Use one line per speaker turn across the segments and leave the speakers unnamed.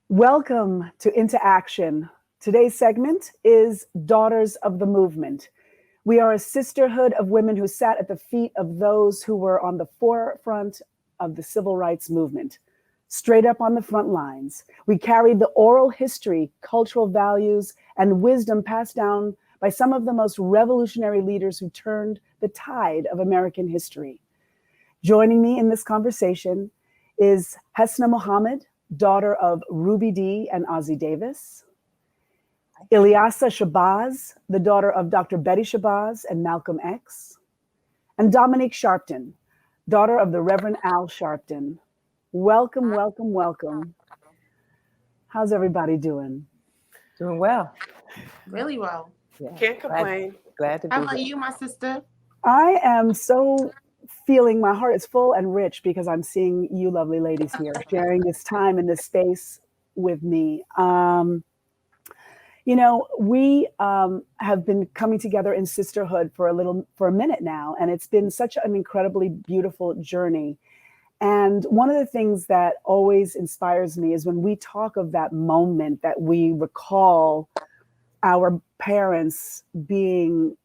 Welcome to Into Action. Today's segment is Daughters of the Movement. We are a sisterhood of women who sat at the feet of those who were on the forefront of the civil rights movement, straight up on the front lines. We carried the oral history, cultural values, and wisdom passed down by some of the most revolutionary leaders who turned the tide of American history. Joining me in this conversation is Hesna Muhammad, daughter of Ruby Dee and Ozzie Davis. Ilyasah Shabazz, the daughter of Dr. Betty Shabazz and Malcolm X. And Dominique Sharpton, daughter of the Reverend Al Sharpton. Welcome, welcome, welcome. How's everybody doing?
Doing well.
Really well.
Yeah.
Can't complain.
Glad to be
How about
here.
you, my sister?
I am so feeling my heart is full and rich because I'm seeing you lovely ladies here sharing this time in this space with me. We have been coming together in sisterhood for a minute now, and it's been such an incredibly beautiful journey. And one of the things that always inspires me is when we talk of that moment that we recall our parents being,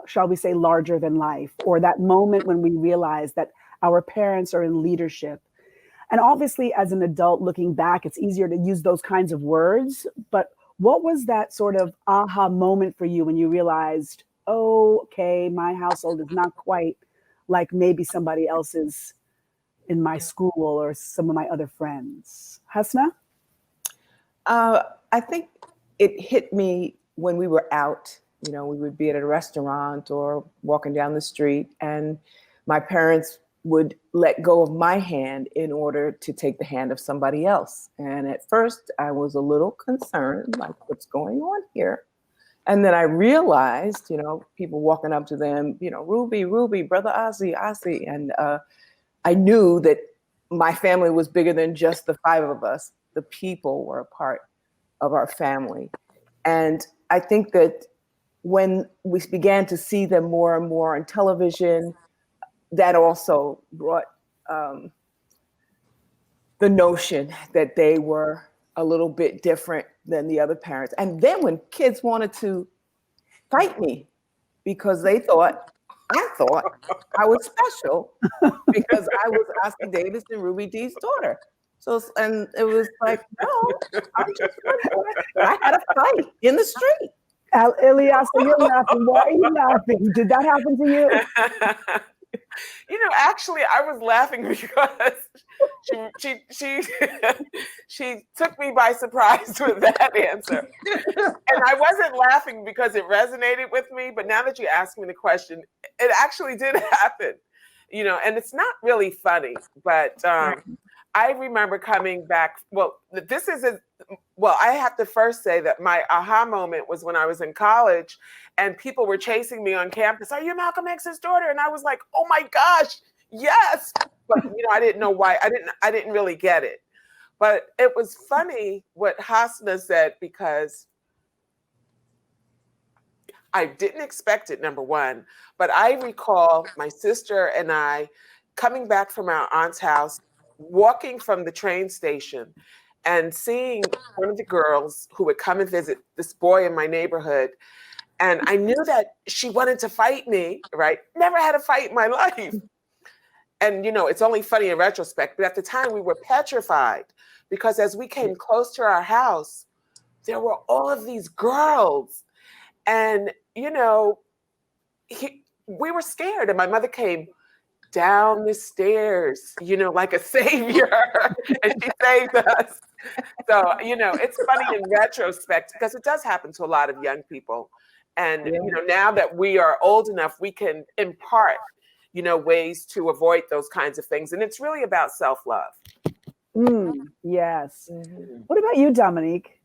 shall we say, larger than life, or that moment when we realize that our parents are in leadership. And obviously, as an adult looking back, it's easier to use those kinds of words. But what was that sort of aha moment for you when you realized, oh, okay, my household is not quite like maybe somebody else's in my school or some of my other friends? Hasna?
I think it hit me when we were out. You know, we would be at a restaurant or walking down the street, and my parents would let go of my hand in order to take the hand of somebody else. And at first I was a little concerned, like, what's going on here? And then I realized, people walking up to them, Ruby, Ruby, brother Ozzie, Ozzie. And I knew that my family was bigger than just the five of us. The people were a part of our family. And I think that when we began to see them more and more on television, that also brought the notion that they were a little bit different than the other parents. And then when kids wanted to fight me because I thought I was special because I was Ozzie Davis and Ruby Dee's daughter. So, and it was like, no, I'm just one boy. I had a fight in the street.
Ilyasah, you're laughing. Why are you laughing? Did that happen to you?
Actually, I was laughing because she took me by surprise with that answer. And I wasn't laughing because it resonated with me, but now that you asked me the question, it actually did happen. And it's not really funny, but I remember coming back. Well, I have to first say that my aha moment was when I was in college and people were chasing me on campus. Are you Malcolm X's daughter? And I was like, oh my gosh, yes. But, I didn't know why. I didn't really get it. But it was funny what Hasna said because I didn't expect it, number one. But I recall my sister and I coming back from our aunt's house, walking from the train station and seeing one of the girls who would come and visit this boy in my neighborhood. And I knew that she wanted to fight me, right? Never had a fight in my life. And, it's only funny in retrospect, but at the time we were petrified because as we came close to our house, there were all of these girls. And, we were scared. And my mother came down the stairs, like a savior, and she saved us. So, it's funny in retrospect because it does happen to a lot of young people. And, now that we are old enough, we can impart, ways to avoid those kinds of things. And it's really about self-love.
Yes. Mm-hmm. What about you, Dominique?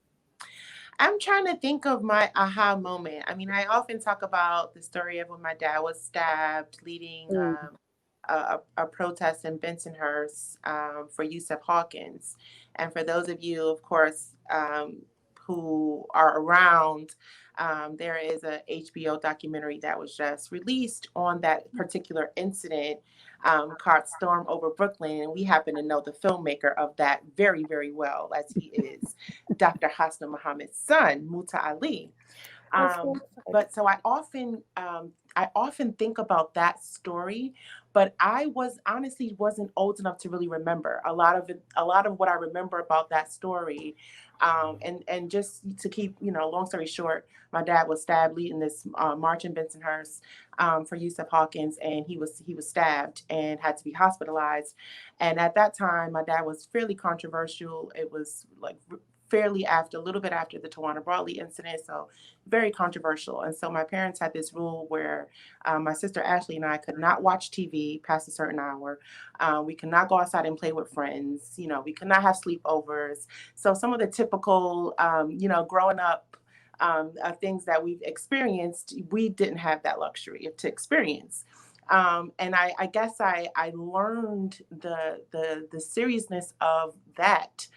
I'm trying to think of my aha moment. I mean, I often talk about the story of when my dad was stabbed leading a protest in Bensonhurst for Yusuf Hawkins. And for those of you, of course, who are around, there is a HBO documentary that was just released on that particular incident, called Storm Over Brooklyn. And we happen to know the filmmaker of that very, very well, as he is Dr. Hasna Muhammad's son, Muta Ali. But so I often think about that story, but I wasn't old enough to really remember a lot of what I remember about that story. And just to keep, long story short, my dad was stabbed leading this march in Bensonhurst for Yusuf Hawkins, and he was stabbed and had to be hospitalized. And at that time, my dad was fairly controversial. It was like a little bit after the Tawana Brawley incident, so very controversial. And so my parents had this rule where my sister Ashley and I could not watch TV past a certain hour. We could not go outside and play with friends. We could not have sleepovers. So some of the typical, growing up things that we've experienced, we didn't have that luxury to experience. And I guess I learned the seriousness of that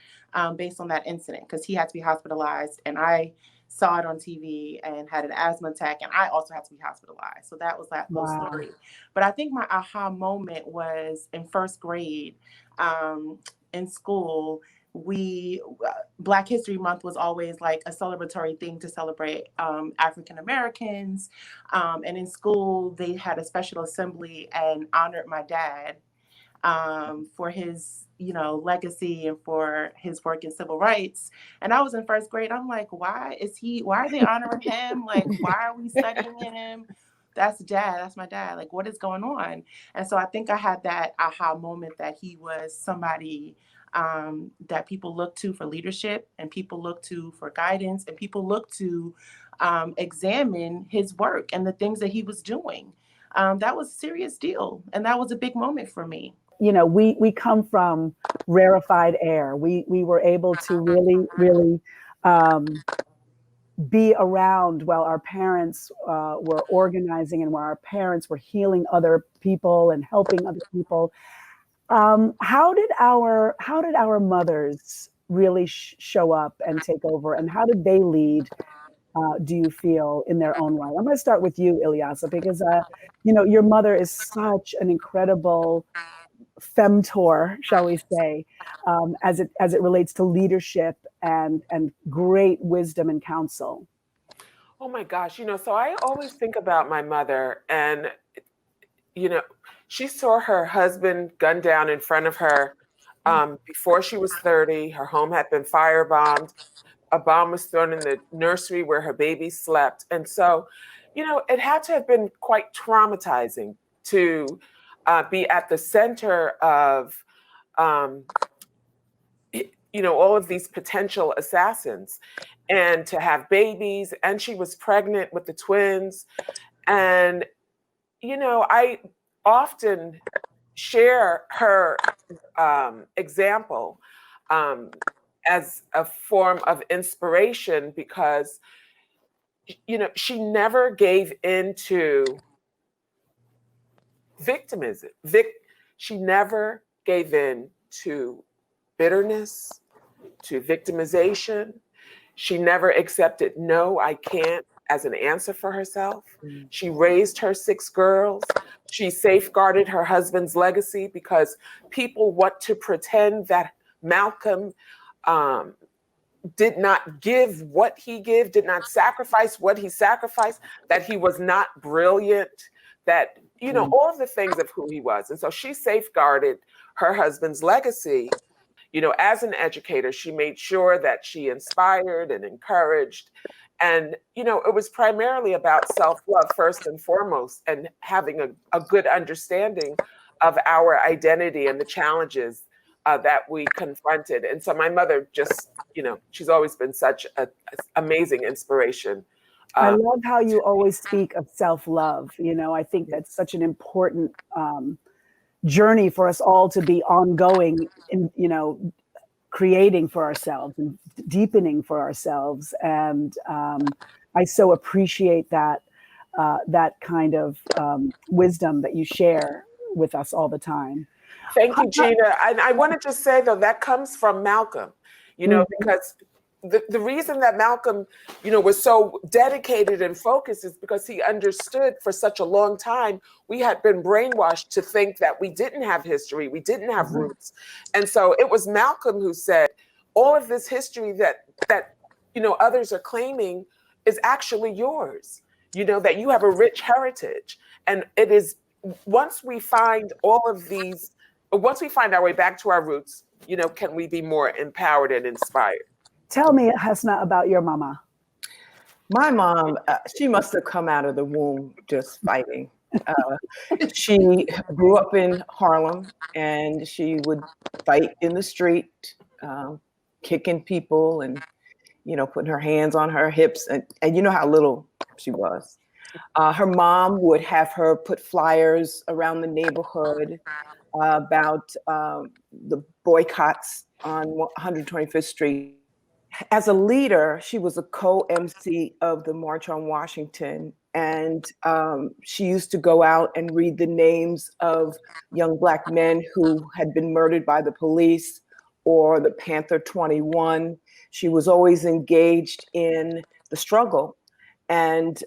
based on that incident, because he had to be hospitalized, and I saw it on TV and had an asthma attack, and I also had to be hospitalized. So that was that whole story. But I think my aha moment was in first grade in school. Black History Month was always like a celebratory thing to celebrate African Americans. And in school, they had a special assembly and honored my dad for his legacy and for his work in civil rights. And I was in first grade. I'm like, why are they honoring him? Like, why are we studying him? That's my dad. Like, what is going on? And so I think I had that aha moment that he was somebody that people look to for leadership, and people look to for guidance, and people look to examine his work and the things that he was doing. That was a serious deal. And that was a big moment for me.
We come from rarefied air. We were able to really, really be around while our parents were organizing, and while our parents were healing other people and helping other people. How did our mothers really show up and take over, and how did they lead? Do you feel in their own right? I'm going to start with you, Ilyasah, because your mother is such an incredible femtor, shall we say, as it relates to leadership and great wisdom and counsel.
Oh my gosh, so I always think about my mother, and she saw her husband gunned down in front of her before she was 30. Her home had been firebombed. A bomb was thrown in the nursery where her baby slept. And so, it had to have been quite traumatizing to be at the center of, all of these potential assassins, and to have babies. And she was pregnant with the twins. And, I often share her example as a form of inspiration, because, she never gave into victimism. She never gave in to bitterness, to victimization. She never accepted, no, I can't, as an answer for herself. She raised her 6 girls. She safeguarded her husband's legacy, because people want to pretend that Malcolm did not give what he gave, did not sacrifice what he sacrificed, that he was not brilliant, that, all of the things of who he was. And so she safeguarded her husband's legacy. As an educator, she made sure that she inspired and encouraged. And, it was primarily about self-love first and foremost, and having a good understanding of our identity and the challenges that we confronted. And so my mother just, she's always been such an amazing inspiration.
I love how you always speak of self-love. I think that's such an important journey for us all to be ongoing in, creating for ourselves and deepening for ourselves. And I so appreciate that kind of wisdom that you share with us all the time.
Thank you, Gina. And I want to just say, though, that comes from Malcolm, because the reason that Malcolm, was so dedicated and focused is because he understood for such a long time we had been brainwashed to think that we didn't have history, we didn't have roots. And so it was Malcolm who said, all of this history that others are claiming is actually yours, that you have a rich heritage. And it is, once we find our way back to our roots, can we be more empowered and inspired?
Tell me, Hasna, about your mama.
My mom, she must have come out of the womb just fighting. She grew up in Harlem, and she would fight in the street, kicking people and, putting her hands on her hips. And you know how little she was. Her mom would have her put flyers around the neighborhood about the boycotts on 125th Street. As a leader, she was a co-MC of the March on Washington. And she used to go out and read the names of young Black men who had been murdered by the police or the Panther 21. She was always engaged in the struggle. And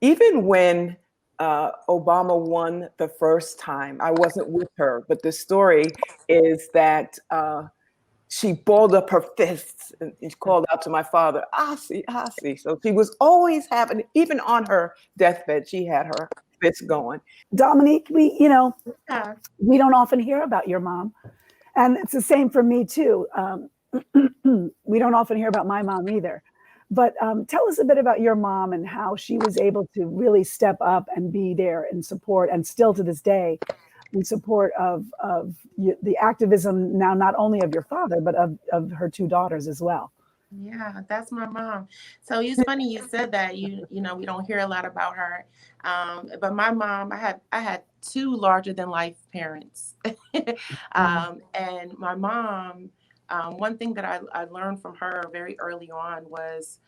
even when Obama won the first time, I wasn't with her, but the story is that she balled up her fists and she called out to my father, Asi, Asi. So she was always having, even on her deathbed, she had her fists going.
Dominique, we don't often hear about your mom. And it's the same for me too. We don't often hear about my mom either. But tell us a bit about your mom and how she was able to really step up and be there in support, and still to this day, in support of the activism now, not only of your father, but of her two daughters as well.
Yeah, that's my mom. So it's funny you said that. We don't hear a lot about her. But my mom, I had two larger than life parents. And my mom, one thing that I learned from her very early on was,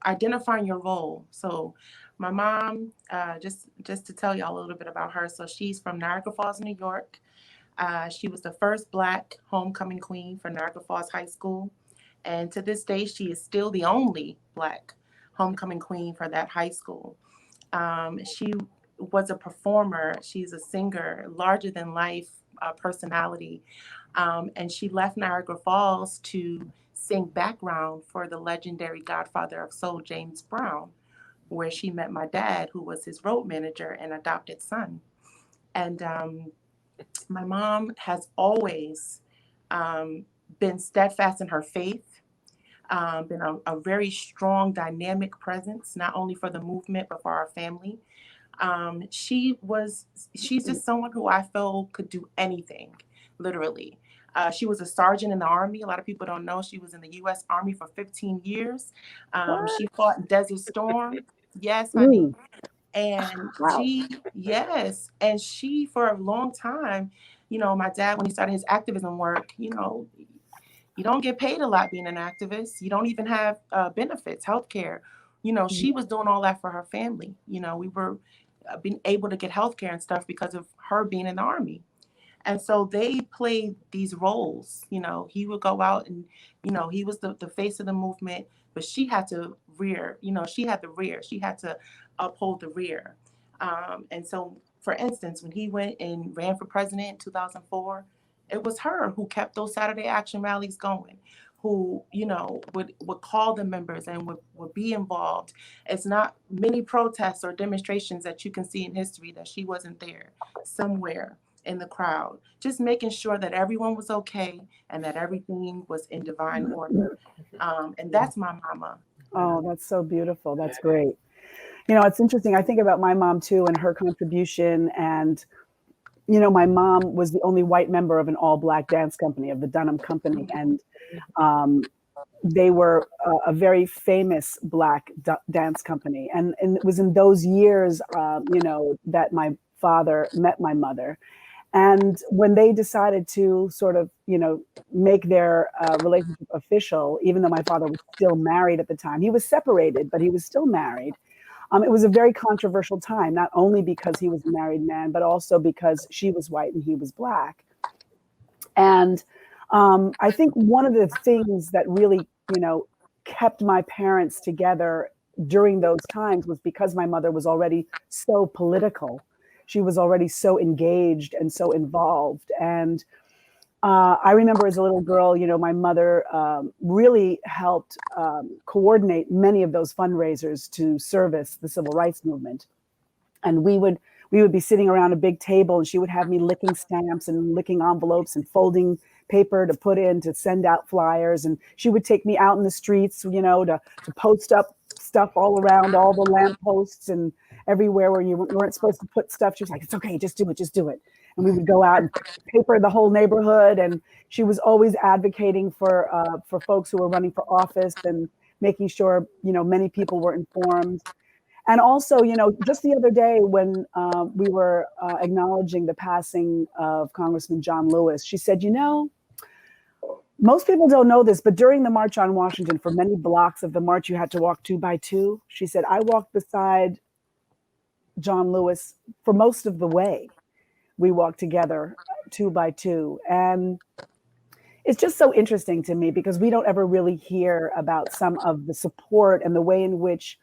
identifying your role. So my mom, just to tell y'all a little bit about her. So she's from Niagara Falls, New York. She was the first Black homecoming queen for Niagara Falls High School. And to this day, she is still the only Black homecoming queen for that high school. She was a performer. She's a singer, larger than life personality. And she left Niagara Falls to sing background for the legendary Godfather of Soul, James Brown, where she met my dad, who was his road manager and adopted son. And my mom has always been steadfast in her faith, been a very strong, dynamic presence, not only for the movement, but for our family. She's just someone who I feel could do anything, literally. She was a sergeant in the Army. A lot of people don't know she was in the U.S. Army for 15 years. She fought in Desert Storm. Yes, honey. And she, for a long time, my dad, when he started his activism work, you don't get paid a lot being an activist. You don't even have benefits, healthcare. She was doing all that for her family. We were being able to get healthcare and stuff because of her being in the Army. And so they played these roles. He would go out and, he was the face of the movement, but she had to rear, she had to uphold the rear. And so, for instance, when he went and ran for president in 2004, it was her who kept those Saturday action rallies going, who, would call the members and would be involved. It's not many protests or demonstrations that you can see in history that she wasn't there somewhere in the crowd, just making sure that everyone was okay and that everything was in divine order. And that's my mama.
Oh, that's so beautiful. That's great. It's interesting. I think about my mom too and her contribution. And, my mom was the only white member of an all Black dance company, of the Dunham Company. And they were a very famous Black dance company. And it was in those years, that my father met my mother. And when they decided to sort of, make their relationship official, even though my father was still married at the time, he was separated, but he was still married. It was a very controversial time, not only because he was a married man, but also because she was white and he was Black. And I think one of the things that really, kept my parents together during those times was because my mother was already so political. She was already so engaged and so involved. And I remember as a little girl, my mother really helped coordinate many of those fundraisers to service the civil rights movement. And we would be sitting around a big table, and she would have me licking stamps and licking envelopes and folding paper to put in to send out flyers. And she would take me out in the streets, to post up stuff all around all the lampposts and everywhere where you weren't supposed to put stuff. She was like, "It's okay, just do it, just do it." And we would go out and paper the whole neighborhood. And she was always advocating for folks who were running for office and making sure, many people were informed. And also, just the other day when we were acknowledging the passing of Congressman John Lewis, she said, most people don't know this, but during the March on Washington, for many blocks of the march, you had to walk 2 by 2. She said, I walked beside John Lewis for most of the way. We walked together 2 by 2. And it's just so interesting to me because we don't ever really hear about some of the support and the way in which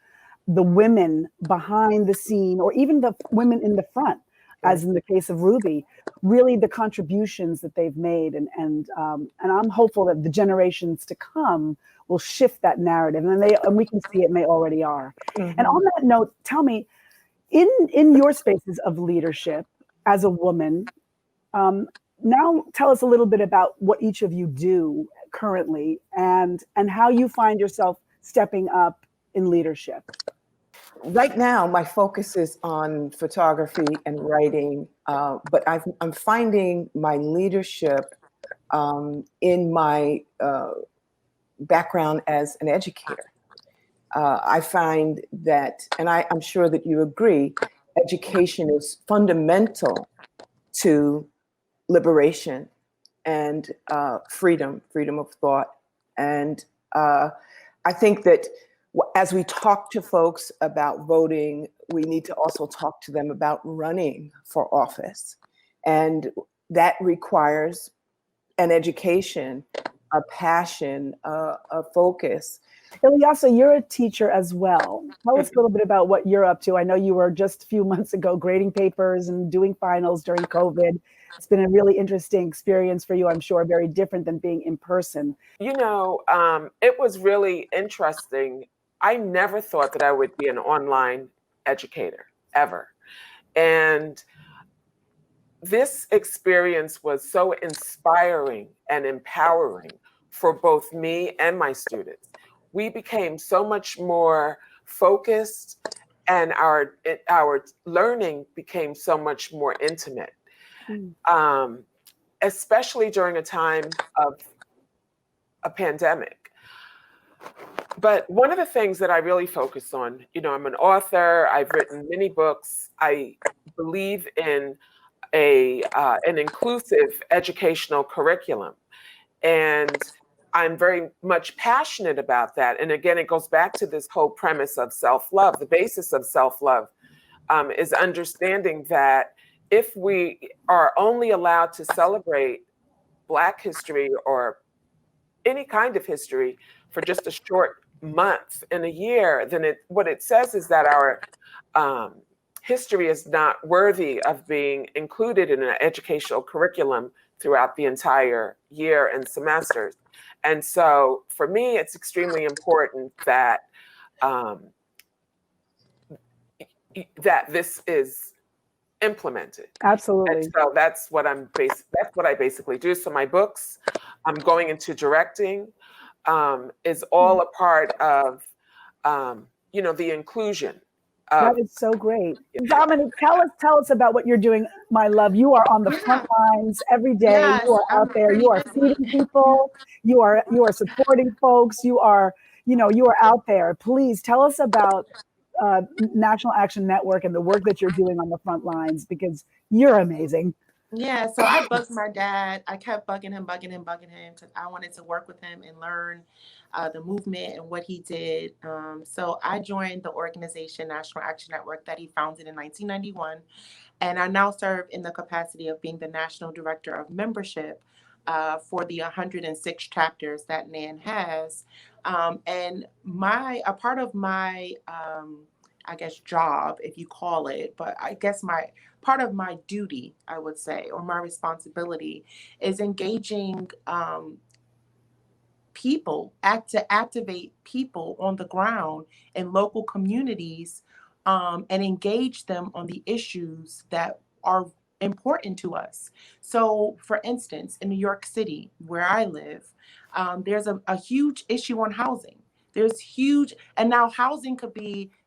the women behind the scene, or even the women in the front, as in the case of Ruby, really the contributions that they've made. And I'm hopeful that the generations to come will shift that narrative, and we can see it, and they already are. Mm-hmm. And on that note, tell me, in your spaces of leadership as a woman, now tell us a little bit about what each of you do currently, and how you find yourself stepping up in leadership.
Right now, my focus is on photography and writing, but I'm finding my leadership in my background as an educator. I find that, and I'm sure that you agree, education is fundamental to liberation and freedom of thought. And I think that as we talk to folks about voting, we need to also talk to them about running for office. And that requires an education, a passion, a focus.
Ilyasah, you're a teacher as well. Tell us a little bit about what you're up to. I know you were just a few months ago grading papers and doing finals during COVID. It's been a really interesting experience for you, I'm sure, very different than being in person.
It was really interesting. I never thought that I would be an online educator, ever. And this experience was so inspiring and empowering for both me and my students. We became so much more focused, and our learning became so much more intimate, especially during a time of a pandemic. But one of the things that I really focus on, I'm an author, I've written many books. I believe in an inclusive educational curriculum. And I'm very much passionate about that. And again, it goes back to this whole premise of self-love. The basis of self-love is understanding that if we are only allowed to celebrate Black history or any kind of history for just a short month in a year, then what it says is that our history is not worthy of being included in an educational curriculum throughout the entire year and semesters. And so for me, it's extremely important that that this is implemented.
Absolutely.
And so that's what I basically do. So my books, I'm going into directing, is all a part of the inclusion.
That is so great. Dominic, tell us about what you're doing, my love. You are on the front lines every day.
Yes,
you are out there. You are feeding people. You are supporting folks. You are out there. Please tell us about National Action Network and the work that you're doing on the front lines, because you're amazing.
Yeah, so I bugged my dad. I kept bugging him because I wanted to work with him and learn the movement and what he did. So I joined the organization National Action Network that he founded in 1991. And I now serve in the capacity of being the National Director of Membership for the 106 chapters that NAN has. And a part of my, I guess, job, if you call it, but I guess part of my duty, I would say, or my responsibility is engaging people, to activate people on the ground in local communities, and engage them on the issues that are important to us. So, for instance, in New York City, where I live, there's a huge issue on housing. There's huge, and now housing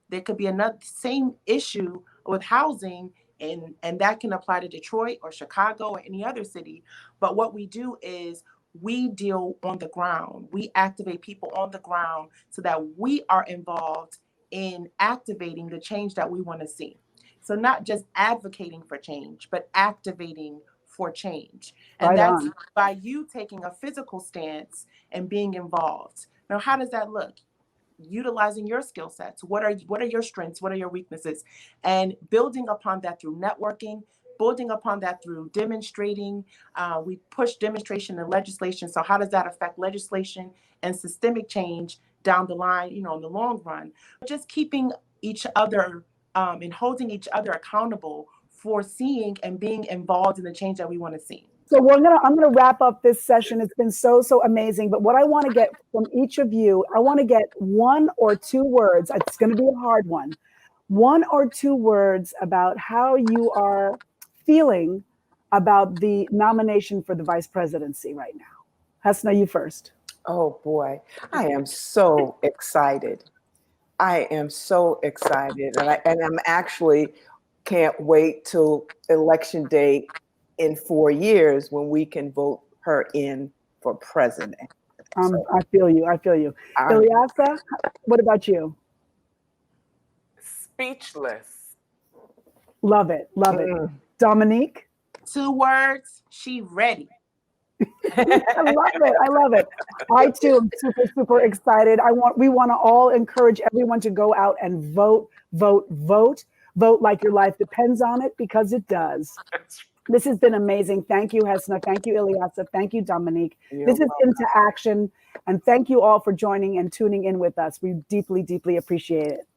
there could be another same issue with housing, and that can apply to Detroit or Chicago or any other city. But what we do is we deal on the ground. We activate people on the ground so that we are involved in activating the change that we want to see. So not just advocating for change, but activating for change. And
Right
that's
on.
by you taking a physical stance and being involved. Now, how does that look? Utilizing your skill sets. What are your strengths? What are your weaknesses? And building upon that through networking, building upon that through demonstrating. We push demonstration and legislation. So how does that affect legislation and systemic change down the line, in the long run? Just keeping each other and holding each other accountable for seeing and being involved in the change that we want to see.
So I'm gonna wrap up this session. It's been so amazing. But what I want to get from each of you, I want to get 1 or 2 words. It's going to be a hard one. 1 or 2 words about how you are feeling about the nomination for the vice presidency right now. Hesna, you first.
Oh boy, I am so excited. I am so excited, and I'm actually can't wait till election day in 4 years when we can vote her in for president.
I feel you. Ilyasah, what about you?
Speechless.
Love it. Dominique?
2 words, she ready.
I love it. I too am super excited. We want to all encourage everyone to go out and vote like your life depends on it, because it does. This has been amazing. Thank you, Hesna. Thank you, Ilyasah. Thank you, Dominique. This is Into Action. And thank you all for joining and tuning in with us. We deeply appreciate it.